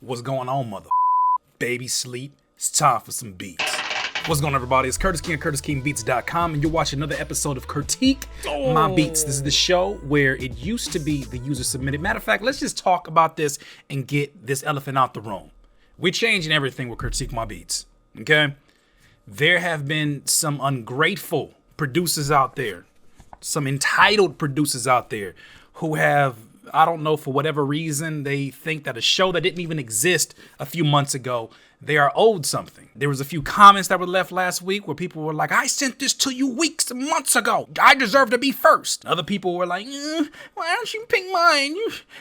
What's going on, mother? Baby sleep. It's time for some beats. What's going on, everybody? It's Curtis King at CurtisKingBeats.com, and you're watching another episode of Critique My Beats. This is the show where it used to be the user submitted. Matter of fact, let's just talk about this and get this elephant out the room. We're changing everything with Critique My Beats, okay? There have been some ungrateful producers out there, some entitled producers out there who have, I don't know, for whatever reason, they think that a show that didn't even exist a few months ago, they are owed something. There was a few comments that were left last week where people were like, I sent this to you weeks and months ago. I deserve to be first. Other people were like, why don't you pick mine?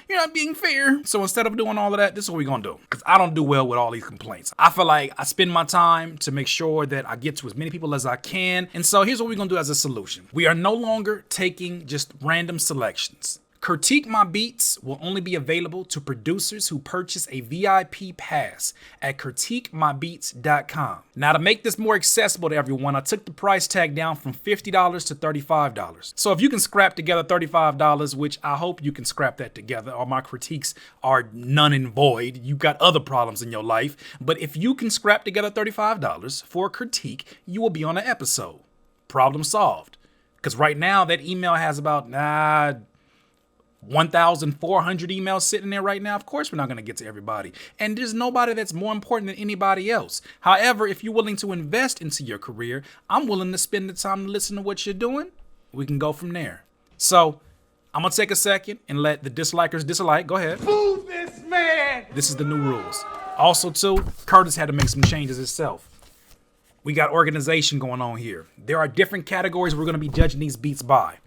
You're not being fair. So instead of doing all of that, this is what we're going to do. Because I don't do well with all these complaints. I feel like I spend my time to make sure that I get to as many people as I can. And so here's what we're going to do as a solution. We are no longer taking just random selections. Critique My Beats will only be available to producers who purchase a VIP pass at CurtiqueMyBeats.com. Now, to make this more accessible to everyone, I took the price tag down from $50 to $35. So if you can scrap together $35, which I hope you can scrap that together, or my critiques are none and void, you've got other problems in your life, but if you can scrap together $35 for a critique, you will be on an episode. Problem solved. Because right now, that email has about, 1,400 emails sitting there right now. Of course, we're not going to get to everybody. And there's nobody that's more important than anybody else. However, if you're willing to invest into your career, I'm willing to spend the time to listen to what you're doing. We can go from there. So I'm going to take a second and let the dislikers dislike. Go ahead. Boo this man! This is the new rules. Also, too, Curtis had to make some changes himself. We got organization going on here. There are different categories we're going to be judging these beats by.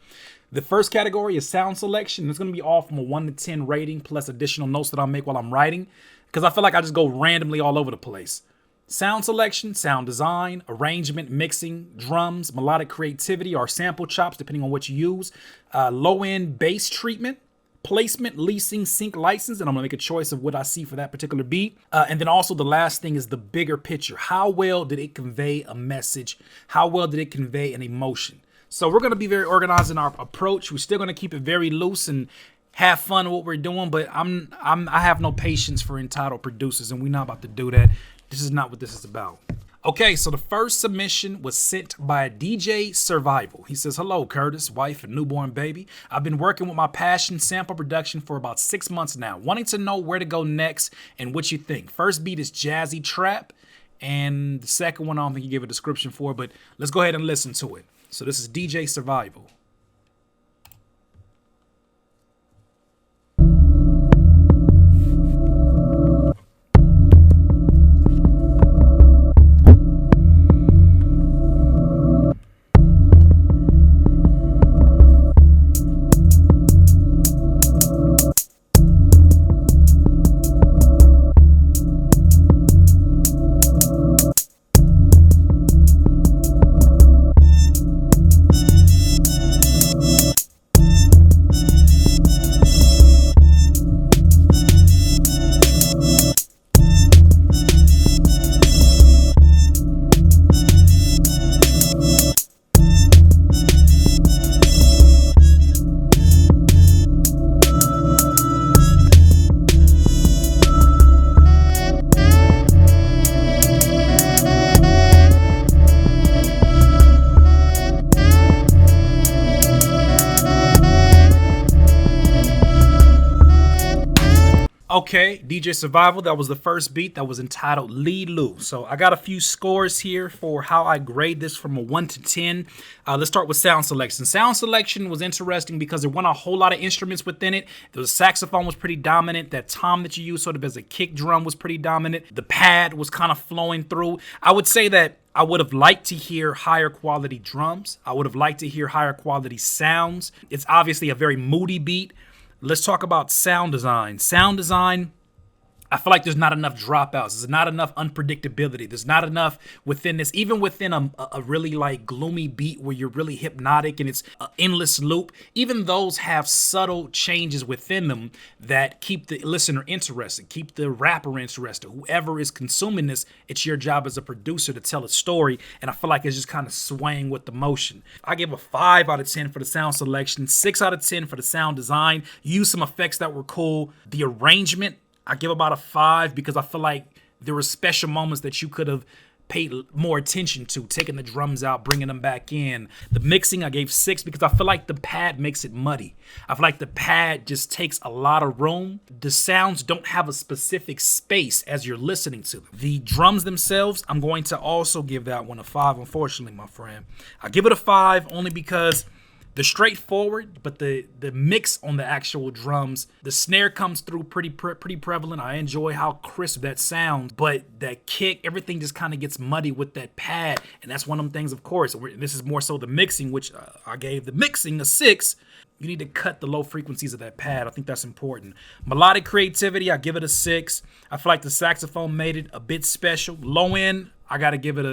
The first category is sound selection. It's going to be all from a 1 to 10 rating plus additional notes that I'll make while I'm writing, because I feel like I just go randomly all over the place. Sound selection, sound design, arrangement, mixing, drums, melodic creativity, or sample chops, depending on what you use, low-end bass treatment, placement, leasing, sync license, and I'm going to make a choice of what I see for that particular beat. And then also the last thing is the bigger picture. How well did it convey a message? How well did it convey an emotion? So we're going to be very organized in our approach. We're still going to keep it very loose and have fun with what we're doing, but I have no patience for entitled producers, and we're not about to do that. This is not what this is about. Okay, so the first submission was sent by DJ Survival. He says, hello, Curtis, wife, and newborn baby. I've been working with my passion sample production for about 6 months now, wanting to know where to go next and what you think. First beat is Jazzy Trap, and the second one I don't think you gave a description for, but let's go ahead and listen to it. So this is DJ Survival. Okay, DJ Survival, that was the first beat that was entitled Lee Lou. So I got a few scores here for how I grade this from a 1 to 10. Let's start with sound selection. Sound selection was interesting because there weren't a whole lot of instruments within it. The saxophone was pretty dominant. That tom that you use sort of as a kick drum was pretty dominant. The pad was kind of flowing through. I would say that I would have liked to hear higher quality drums. I would have liked to hear higher quality sounds. It's obviously a very moody beat. Let's talk about sound design. Sound design, I feel like there's not enough dropouts. There's not enough unpredictability. There's not enough within this, even within a really like gloomy beat where you're really hypnotic and it's an endless loop. Even those have subtle changes within them that keep the listener interested, keep the rapper interested. Whoever is consuming this, it's your job as a producer to tell a story. And I feel like it's just kind of swaying with the motion. I give a 5 out of 10 for the sound selection, 6 out of 10 for the sound design. Use some effects that were cool. The arrangement, I give about a 5 because I feel like there were special moments that you could have paid more attention to, taking the drums out, bringing them back in. The mixing, I gave 6 because I feel like the pad makes it muddy. I feel like the pad just takes a lot of room. The sounds don't have a specific space as you're listening to them. The drums themselves, I'm going to also give that one a 5, unfortunately, my friend. I give it a 5 only because the straightforward, but the mix on the actual drums, the snare comes through pretty prevalent. I enjoy how crisp that sounds, but that kick, everything just kind of gets muddy with that pad, and that's one of them things, of course. This is more so the mixing, which I gave the mixing a 6. You need to cut the low frequencies of that pad. I think that's important. Melodic creativity, I give it a 6. I feel like the saxophone made it a bit special. Low end, I got to give it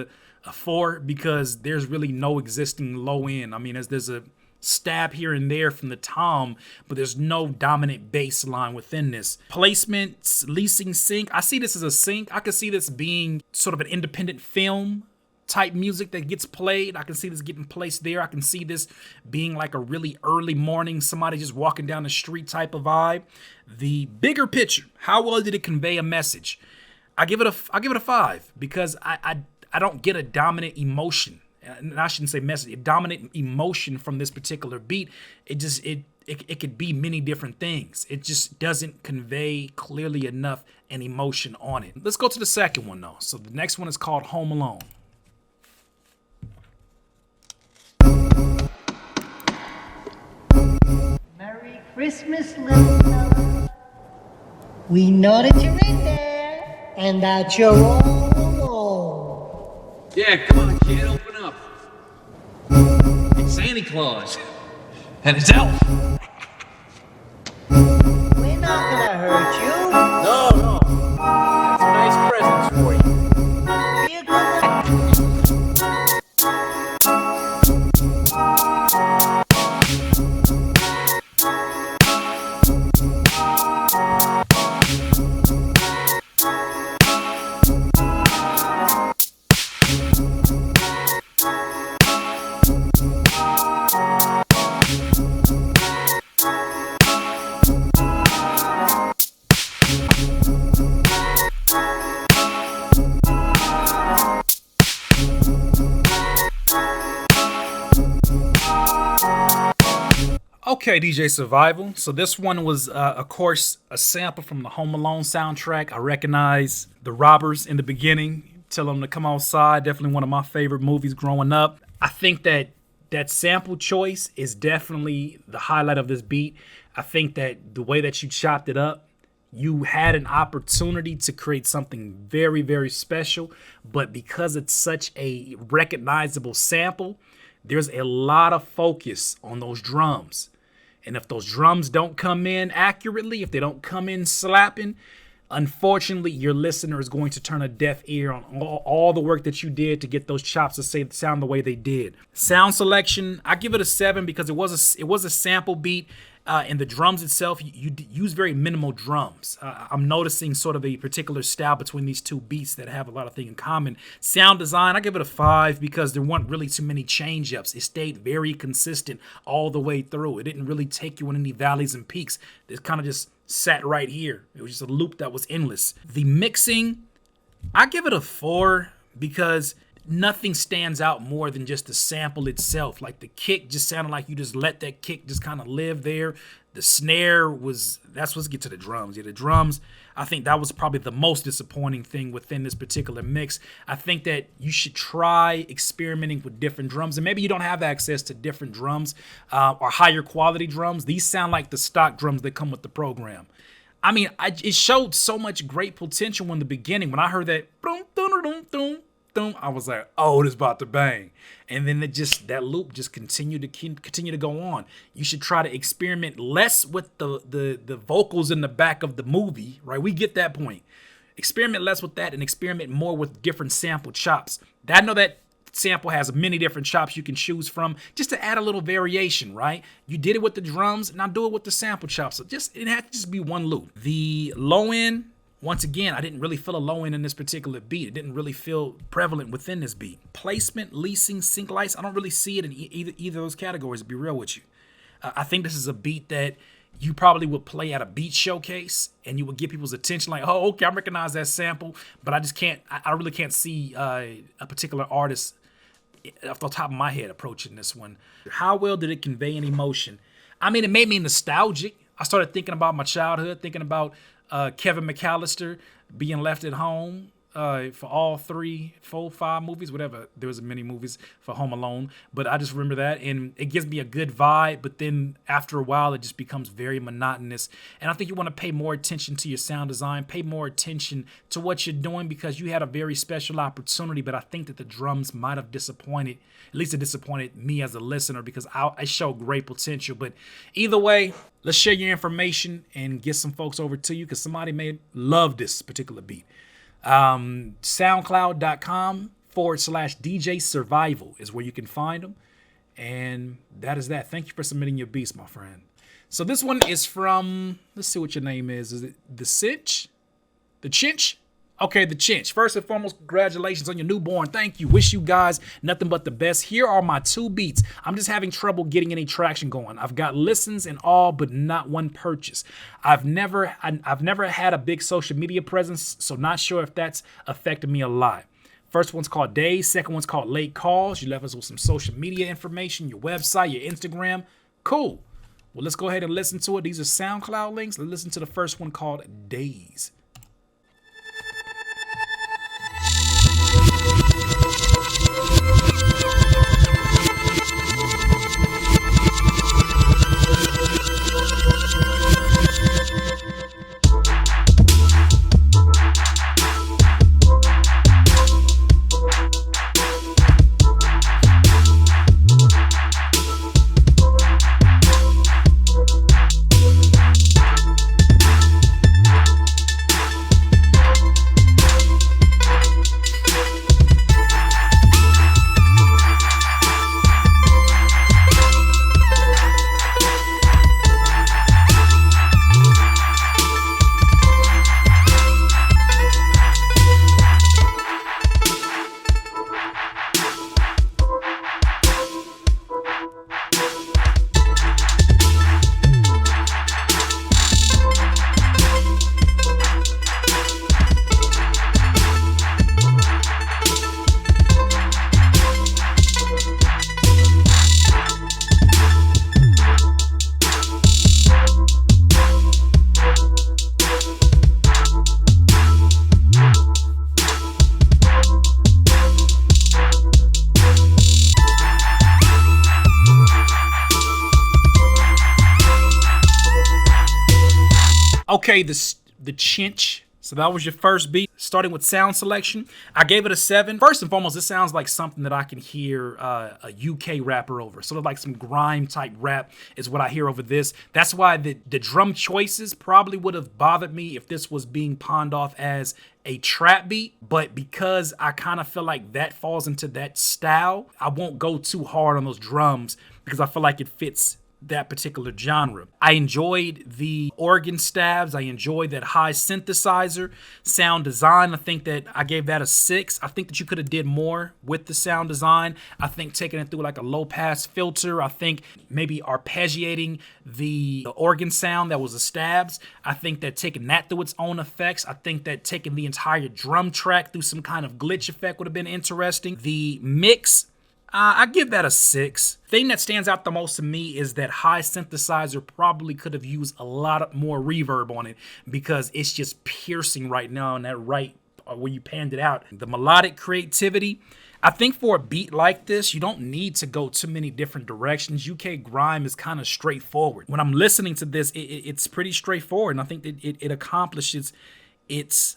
a 4 because there's really no existing low end. I mean, there's a stab here and there from the tom, but there's no dominant bass line within this. Placement, leasing sync. I see this as a sync. I could see this being sort of an independent film type music that gets played. I can see this getting placed there. I can see this being like a really early morning, somebody just walking down the street type of vibe. The bigger picture, how well did it convey a message? I give it a 5 because I don't get a dominant emotion. And I shouldn't say message, a dominant emotion from this particular beat. It could be many different things. It just doesn't convey clearly enough an emotion on it. Let's go to the second one though. So the next one is called Home Alone. Merry Christmas, little fella. We know that you're in there and that you're all alone. Yeah, come on, kid, open up. It's Santa Claus. And it's Elf. We're not gonna hurt you. No. That's nice presents for you. Be a good one. Okay, DJ Survival. So this one was, of course, a sample from the Home Alone soundtrack. I recognize the robbers in the beginning. Tell them to come outside. Definitely one of my favorite movies growing up. I think that sample choice is definitely the highlight of this beat. I think that the way that you chopped it up, you had an opportunity to create something very, very special. But because it's such a recognizable sample, there's a lot of focus on those drums. And if those drums don't come in accurately, if they don't come in slapping, unfortunately, your listener is going to turn a deaf ear on all the work that you did to get those chops to sound the way they did. Sound selection, I give it a 7 because it was a sample beat. And the drums itself, you use very minimal drums. I'm noticing sort of a particular style between these two beats that have a lot of things in common. Sound design, I give it a 5 because there weren't really too many change-ups. It stayed very consistent all the way through. It didn't really take you in any valleys and peaks. It kind of just sat right here. It was just a loop that was endless. The mixing, I give it a 4 because nothing stands out more than just the sample itself. Like the kick just sounded like you just let that kick just kind of live there. The snare let's get to the drums. Yeah, the drums, I think that was probably the most disappointing thing within this particular mix. I think that you should try experimenting with different drums, and maybe you don't have access to different drums or higher quality drums. These sound like the stock drums that come with the program. I mean, it showed so much great potential in the beginning. When I heard that, I was like, oh, this about to bang. And then that loop just continued to go on. You should try to experiment less with the vocals in the back of the movie, right? We get that point. Experiment less with that and experiment more with different sample chops. I know that sample has many different chops you can choose from just to add a little variation, right? You did it with the drums, now do it with the sample chops. So it had to just be one loop. The low end, once again, I didn't really feel a low end in this particular beat. It didn't really feel prevalent within this beat. Placement, leasing, sync lights, I don't really see it in either of those categories, to be real with you. I think this is a beat that you probably would play at a beat showcase and you would get people's attention like, oh, okay, I recognize that sample, but I just can't, I really can't see a particular artist off the top of my head approaching this one. How well did it convey an emotion? I mean, it made me nostalgic. I started thinking about my childhood, thinking about Kevin McAllister being left at home for all 3, 4, 5 movies, whatever. There was many movies for Home Alone, but I just remember that, and it gives me a good vibe. But then after a while, it just becomes very monotonous. And I think you want to pay more attention to your sound design, pay more attention to what you're doing, because you had a very special opportunity. But I think that the drums might have disappointed. At least it disappointed me as a listener, because I show great potential. But either way, let's share your information and get some folks over to you, because somebody may love this particular beat. SoundCloud.com/DJ Survival is where you can find them. And that is that. Thank you for submitting your beats, my friend. So this one is from, let's see what your name is. Is it The Cinch? The Chinch? Okay, The Chinch. First and foremost, congratulations on your newborn. Thank you. Wish you guys nothing but the best. Here are my 2 beats. I'm just having trouble getting any traction going. I've got listens and all, but not one purchase. I've never had a big social media presence, so not sure if that's affected me a lot. First one's called Days. Second one's called Late Calls. You left us with some social media information, your website, your Instagram. Cool. Well, let's go ahead and listen to it. These are SoundCloud links. Let's listen to the first one called Days. Okay, the Chinch. So that was your first beat. Starting with sound selection, I gave it a 7. First and foremost, it sounds like something that I can hear a UK rapper over. Sort of like some grime type rap is what I hear over this. That's why the drum choices probably would have bothered me if this was being pawned off as a trap beat. But because I kind of feel like that falls into that style, I won't go too hard on those drums because I feel like it fits that particular genre. I enjoyed the organ stabs. I enjoyed that high synthesizer sound design. I think that I gave that a 6. I think that you could have did more with the sound design. I think taking it through like a low pass filter. I think maybe arpeggiating the organ sound that was the stabs. I think that taking that through its own effects. I think that taking the entire drum track through some kind of glitch effect would have been interesting. The mix, I give that a 6. Thing that stands out the most to me is that high synthesizer probably could have used a lot more reverb on it because it's just piercing right now on that right where you panned it out. The melodic creativity, I think for a beat like this, you don't need to go too many different directions. UK grime is kind of straightforward. When I'm listening to this, it's pretty straightforward, and I think that it accomplishes its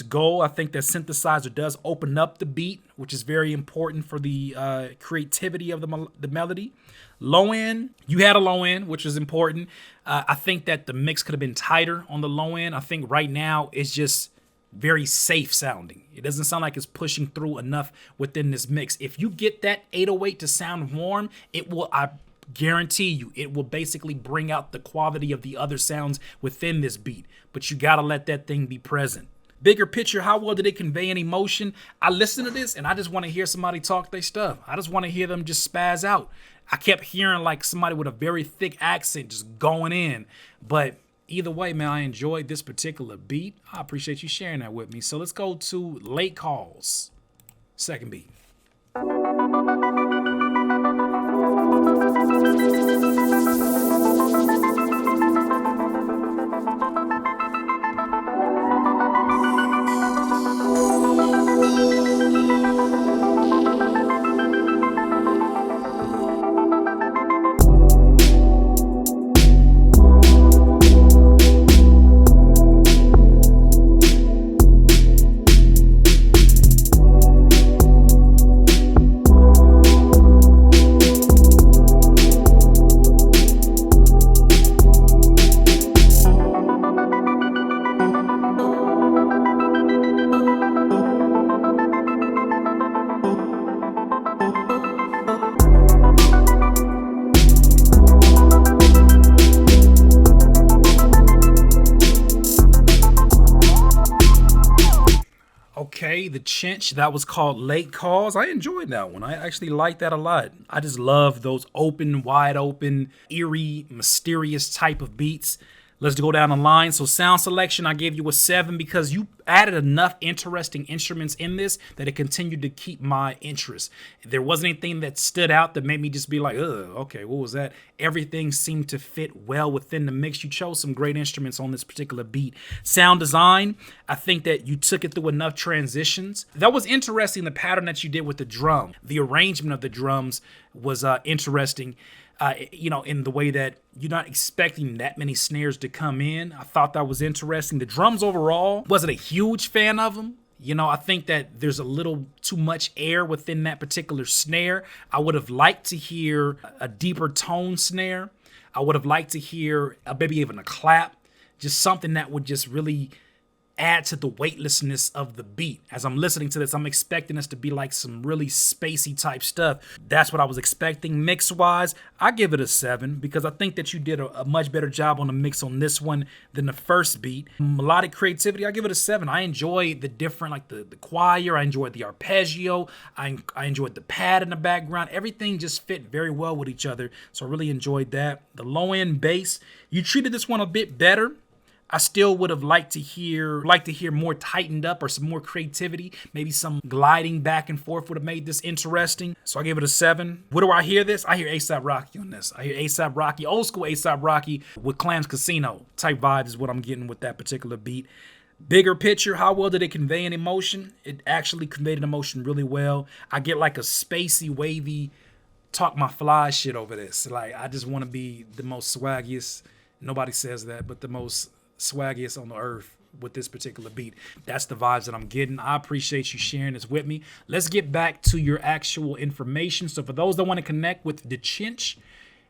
goal. I think that synthesizer does open up the beat, which is very important for the creativity of the melody. Low end, you had a low end, which is important. I think that the mix could have been tighter on the low end. I think right now it's just very safe sounding. It doesn't sound like it's pushing through enough within this mix. If you get that 808 to sound warm, it will, I guarantee you, it will basically bring out the quality of the other sounds within this beat. But you gotta let that thing be present. Bigger picture, how well did it convey an emotion? I listen to this and I just want to hear somebody talk their stuff. I just want to hear them just spaz out. I kept hearing like somebody with a very thick accent just going in. But either way, man, I enjoyed this particular beat. I appreciate you sharing that with me. So let's go to Late Calls. Second beat. Okay, the Chinch, that was called Late Calls. I enjoyed that one. I actually liked that a lot. I just love those open, wide open, eerie, mysterious type of beats. Let's go down the line. So sound selection, I gave you a 7 because you added enough interesting instruments in this that it continued to keep my interest. There wasn't anything that stood out that made me just be like, okay, what was that? Everything seemed to fit well within the mix. You chose some great instruments on this particular beat. Sound design, I think that you took it through enough transitions. That was interesting, the pattern that you did with the drum. The arrangement of the drums was interesting. In the way that you're not expecting that many snares to come in. I thought that was interesting. The drums overall, wasn't a huge fan of them. I think that there's a little too much air within that particular snare. I would have liked to hear a deeper tone snare. I would have liked to hear maybe even a clap, just something that would just really add to the weightlessness of the beat. As I'm listening to this, I'm expecting this to be like some really spacey type stuff. That's what I was expecting. Mix wise, I give it a 7 because I think that you did a much better job on the mix on this one than the first beat. Melodic creativity, I give it a 7. I enjoy the different, like the choir. I enjoyed the arpeggio. I enjoyed the pad in the background. Everything just fit very well with each other. So I really enjoyed that. The low end bass, you treated this one a bit better. I still would have liked to hear more tightened up or some more creativity. Maybe some gliding back and forth would have made this interesting. So I gave it a 7. Where do I hear this? I hear A$AP Rocky on this. I hear A$AP Rocky, old school A$AP Rocky with Clams Casino type vibes is what I'm getting with that particular beat. Bigger picture, how well did it convey an emotion? It actually conveyed an emotion really well. I get like a spacey, wavy, talk my fly shit over this. Like, I just want to be the most swaggiest. Nobody says that, but the most swaggiest on the earth with this particular beat. That's the vibes that I'm getting. I appreciate you sharing this with me. Let's get back to your actual information. So for those that want to connect with the Chinch,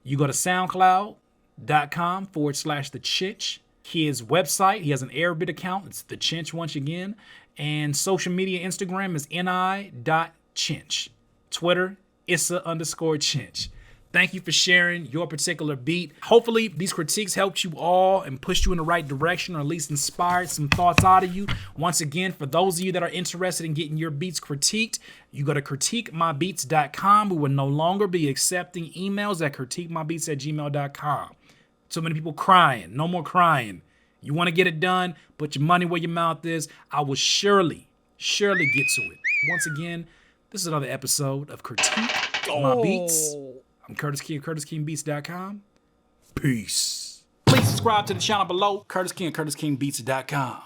you go to soundcloud.com/the Chinch. His website, he has an Airbit account. It's the Chinch once again. And social media, Instagram is ni.chinch. Twitter, Issa_Chinch. Thank you for sharing your particular beat. Hopefully these critiques helped you all and pushed you in the right direction, or at least inspired some thoughts out of you. Once again, for those of you that are interested in getting your beats critiqued, you go to critiquemybeats.com. We will no longer be accepting emails at critiquemybeats@gmail.com. Too many people crying. No more crying. You want to get it done, put your money where your mouth is. I will surely get to it. Once again, this is another episode of Critique My Beats. I'm Curtis King of CurtisKingBeats.com. Peace. Please subscribe to the channel below, Curtis King of CurtisKingBeats.com.